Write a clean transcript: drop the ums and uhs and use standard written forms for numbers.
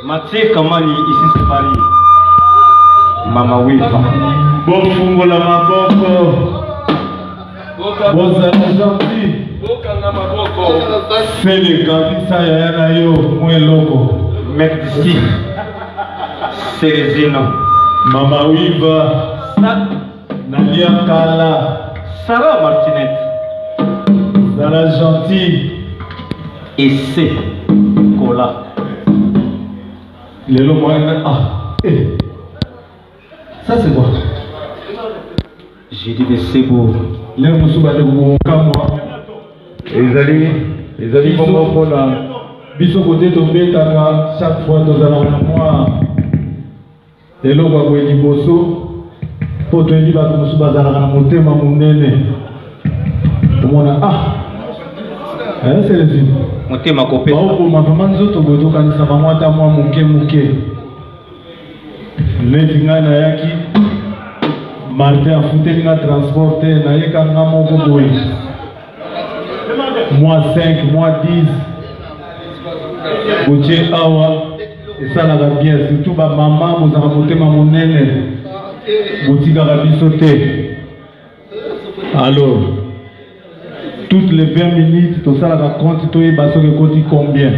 Mathieu Kamani, ici c'est Paris. Mama Wifa. Bon fungo la maboko. Boza gentil. Fais le kabisa ya yana yo mwe loko. Mec d'ici. Cérésino. Mama Wifa. Nalia Kala. Sarah Martinette. Zala gentil. Et c'est Kola. Les lots moyens. Ah. Eh. Ça c'est quoi? J'ai dit de c'est beau. Les moussouba de Kamwa. Les amis comment pour la. Biso côté tombé chaque fois dans un mois. Les lots kwa kwenye boso. Pour te dire que moussouba zala na motema munene. Omona ah. C'est les yeux. Motema kopé. Pour ma maman nzoto boto kanisa bamwata mwa muke. Letinga na yaki Martin afuteli na transporte na yeka nga moko boye. Mois 5, mois 10. Boche awa esalaka bien surtout ba mama bozaka motema monene botikaka biso te. Alors toutes les 20 minutes tosalaka compte toyeba soki ekoti combien.